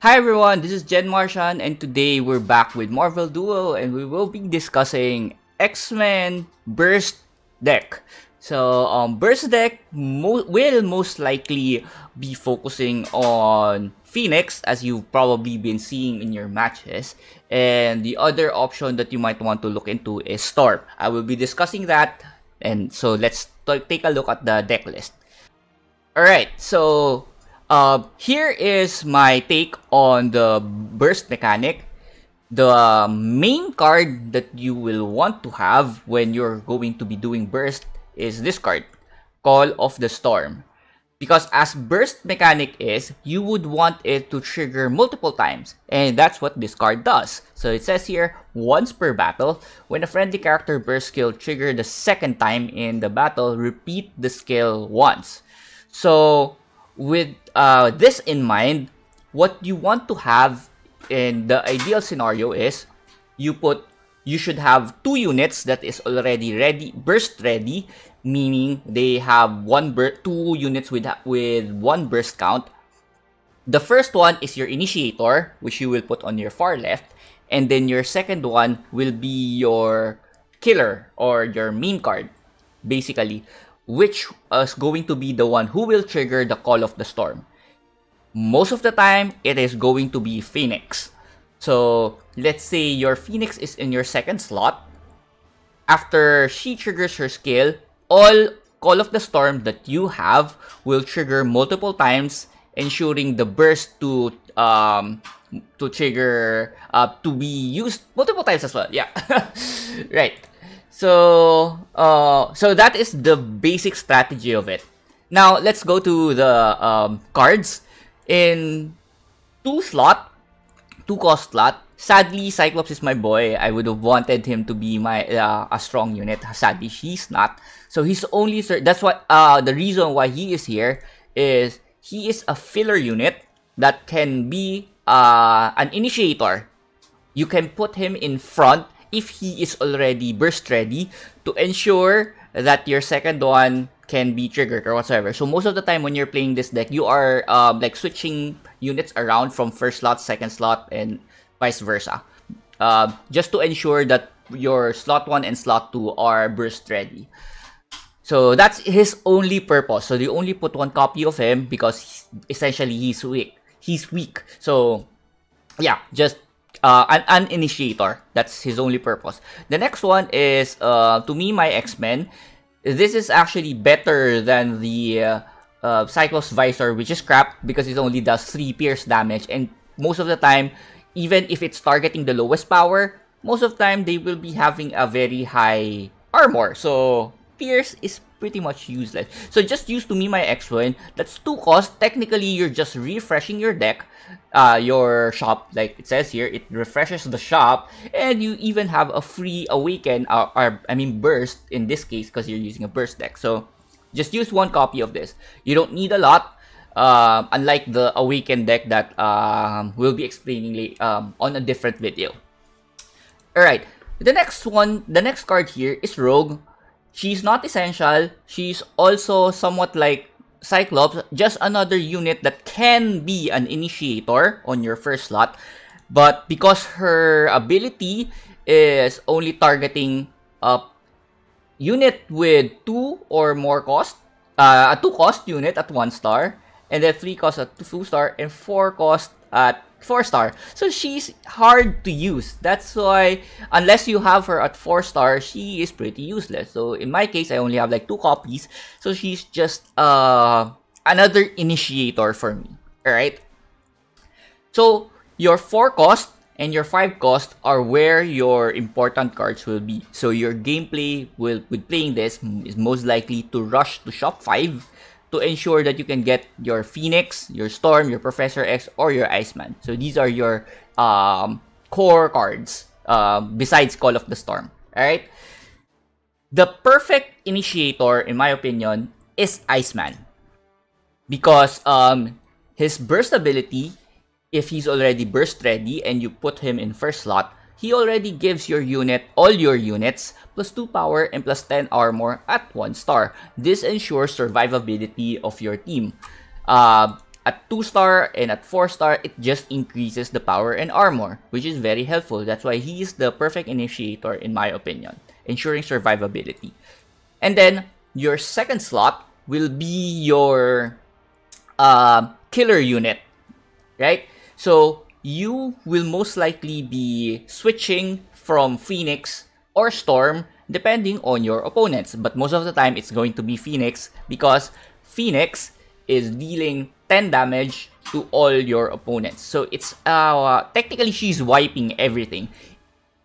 Hi everyone, this is Jen Martian, and today we're back with Marvel Duel, and we will be discussing X-Men Burst deck. So, Burst deck will most likely be focusing on Phoenix, as you've probably been seeing in your matches, and the other option that you might want to look into is Storm. I will be discussing that, and so let's take a look at the deck list. Alright, so here is my take on the burst mechanic. The main card that you will want to have when you're going to be doing burst is this card, Call of the Storm. Because as burst mechanic is, you would want it to trigger multiple times, and that's what this card does. So it says here, once per battle, when a friendly character burst skill trigger the second time in the battle, repeat the skill once. So with this in mind, what you want to have in the ideal scenario is you should have 2 units that is already ready, burst ready, meaning they have 2 units with 1 burst count. The first one is your initiator, which you will put on your far left, and then your second one will be your killer or your main card, basically, which is going to be the one who will trigger the Call of the Storm. Most of the time, it is going to be Phoenix. So, let's say your Phoenix is in your second slot. After she triggers her skill, all Call of the Storm that you have will trigger multiple times, ensuring the burst to trigger to be used multiple times as well. Yeah, right. So that is the basic strategy of it. Now, let's go to the cards. In 2 cost slot, sadly, Cyclops is my boy. I would have wanted him to be my a strong unit. Sadly, he's not. So he's only... That's what the reason why he is here is he is a filler unit that can be an initiator. You can put him in front if he is already burst ready to ensure that your second one can be triggered or whatsoever. So most of the time when you're playing this deck, you are like switching units around from first slot, second slot, and vice versa. Just to ensure that your slot 1 and slot 2 are burst ready. So that's his only purpose. So they only put 1 copy of him because essentially he's weak. So yeah, just an initiator. That's his only purpose. The next one is, to me, my X-Men. This is actually better than the Cyclops Visor, which is crap because it only does 3 pierce damage. And most of the time, even if it's targeting the lowest power, most of the time they will be having a very high armor. So pierce is pretty much useless. So just use to me my X-Men. That's 2 cost. Technically, you're just refreshing your deck, your shop, like it says here. It refreshes the shop, and you even have a free awaken, burst in this case because you're using a burst deck. So just use 1 copy of this. You don't need a lot, unlike the awaken deck that we'll be explaining on a different video. Alright, the next card here is Rogue. She's not essential. She's also somewhat like Cyclops, just another unit that can be an initiator on your first slot. But because her ability is only targeting a unit with 2 or more cost, a 2 cost unit at 1 star, and then 3 cost at 2 star, and 4 cost at 4 star. So she's hard to use. That's why, unless you have her at 4 star, she is pretty useless. So in my case, I only have like 2 copies. So she's just another initiator for me. Alright? So your 4 cost and your 5 cost are where your important cards will be. So your gameplay with playing this is most likely to rush to shop 5 to ensure that you can get your Phoenix, your Storm, your Professor X, or your Iceman. So these are your core cards besides Call of the Storm. Alright? The perfect initiator, in my opinion, is Iceman. Because his burst ability, if he's already burst ready and you put him in first slot, he already gives your unit, all your units, plus 2 power and plus 10 armor at 1 star. This ensures survivability of your team. at 2-star and at 4-star, it just increases the power and armor, which is very helpful. That's why he is the perfect initiator in my opinion, ensuring survivability. And then your second slot will be your killer unit, right? So you will most likely be switching from Phoenix or Storm depending on your opponents. But most of the time, it's going to be Phoenix because Phoenix is dealing 10 damage to all your opponents. So it's technically she's wiping everything.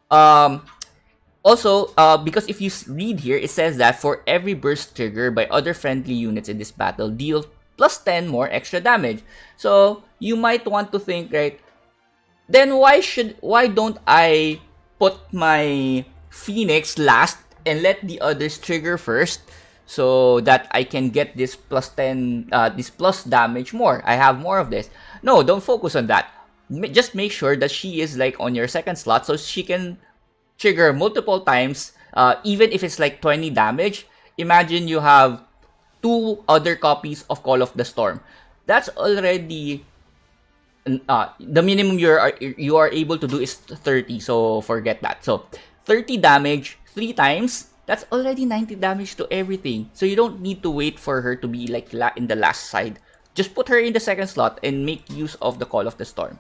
Also, because if you read here, it says that for every burst trigger by other friendly units in this battle, deal plus 10 more extra damage. So you might want to think, right, then why don't I put my Phoenix last and let the others trigger first so that I can get this plus 10, this plus damage more. I have more of this. No, don't focus on that. Just make sure that she is like on your second slot so she can trigger multiple times, even if it's like 20 damage. Imagine you have 2 other copies of Call of the Storm. That's already the minimum you are able to do is 30, so forget that. So 30 damage 3 times, that's already 90 damage to everything. So you don't need to wait for her to be like in the last side. Just put her in the second slot and make use of the Call of the Storm.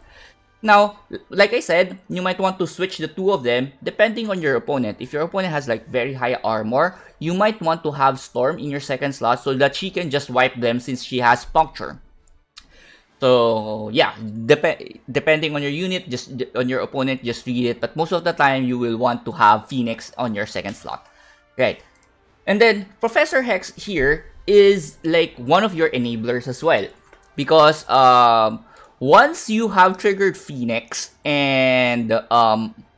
Now, like I said, you might want to switch the 2 of them depending on your opponent. If your opponent has like very high armor, you might want to have Storm in your second slot so that she can just wipe them since she has Puncture. So yeah, depending on your unit, just on your opponent, just read it. But most of the time, you will want to have Phoenix on your second slot, right? And then Professor Hex here is like one of your enablers as well, because once you have triggered Phoenix and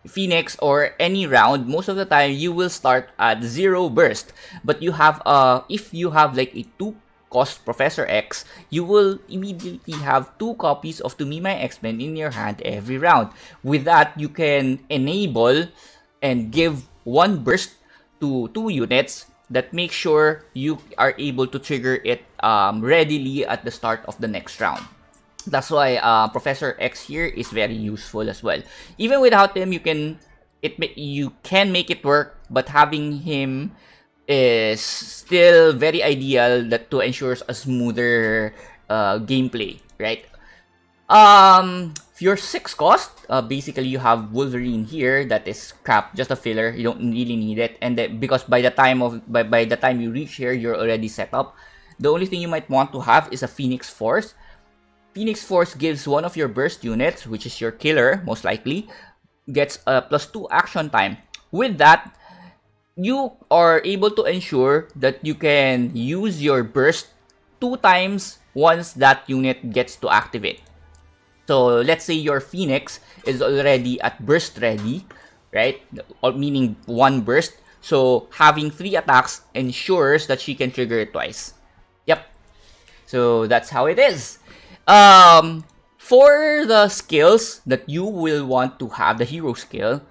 Phoenix or any round, most of the time you will start at 0 burst. But you have if you have like a 2-cost Professor X, you will immediately have 2 copies of To Me My X-Men in your hand every round. With that, you can enable and give 1 burst to 2 units that make sure you are able to trigger it readily at the start of the next round. That's why Professor X here is very useful as well. Even without him, you can make it work, but having him is still very ideal to ensure a smoother gameplay, right? Your 6 cost, basically you have Wolverine here. That is crap, just a filler. You don't really need it, and because by the time you reach here, you're already set up. The only thing you might want to have is a Phoenix Force. Phoenix Force gives one of your burst units, which is your killer, most likely, gets a +2 action time. With that, you are able to ensure that you can use your burst 2 times once that unit gets to activate. So let's say your Phoenix is already at burst ready, right? Meaning 1 burst. So having 3 attacks ensures that she can trigger it twice. Yep. So that's how it is. For the skills that you will want to have, the hero skill,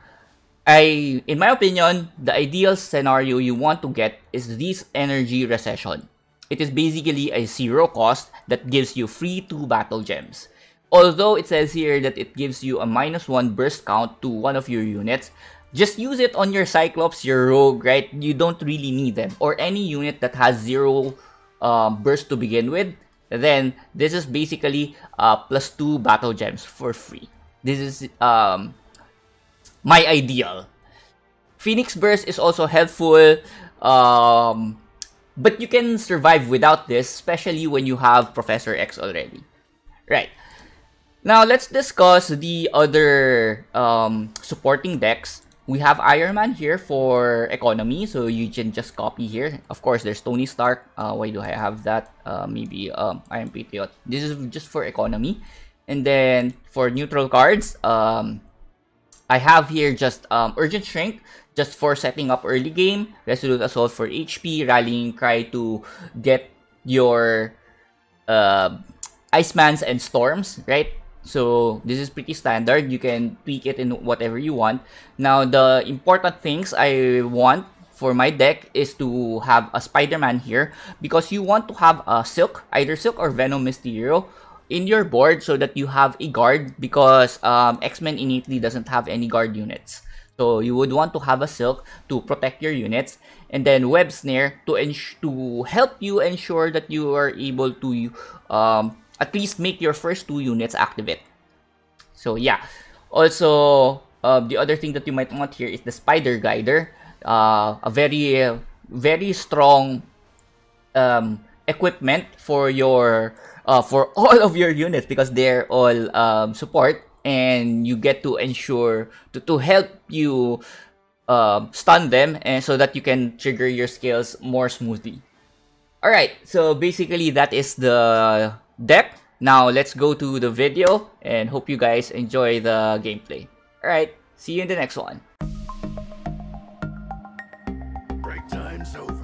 in my opinion, the ideal scenario you want to get is this energy recession. It is basically a 0 cost that gives you free 2 battle gems. Although it says here that it gives you a -1 burst count to one of your units, just use it on your Cyclops, your Rogue, right? You don't really need them. Or any unit that has 0 burst to begin with. Then this is basically +2 battle gems for free. This is my ideal. Phoenix Burst is also helpful, but you can survive without this, especially when you have Professor X already. Right. Now let's discuss the other supporting decks. We have Iron Man here for economy, so you can just copy here. Of course, there's Tony Stark. Why do I have that? Maybe Iron Patriot. This is just for economy. And then for neutral cards, I have here just Urgent Shrink, just for setting up early game. Resolute Assault for HP. Rallying Cry to get your Icemans and Storms, right? So this is pretty standard. You can tweak it in whatever you want. Now, the important things I want for my deck is to have a Spider-Man here, because you want to have a Silk, either Silk or Venom Mysterio. in your board so that you have a guard, because X-Men innately doesn't have any guard units. So you would want to have a silk to protect your units, and then web snare to help you ensure that you are able to at least make your first 2 units activate. So yeah. Also, the other thing that you might want here is the spider glider, a very strong equipment for your for all of your units, because they're all support, and you get to ensure to help you stun them, and so that you can trigger your skills more smoothly. Alright, so basically that is the deck. Now let's go to the video, and hope you guys enjoy the gameplay. Alright, see you in the next one. Break time's over.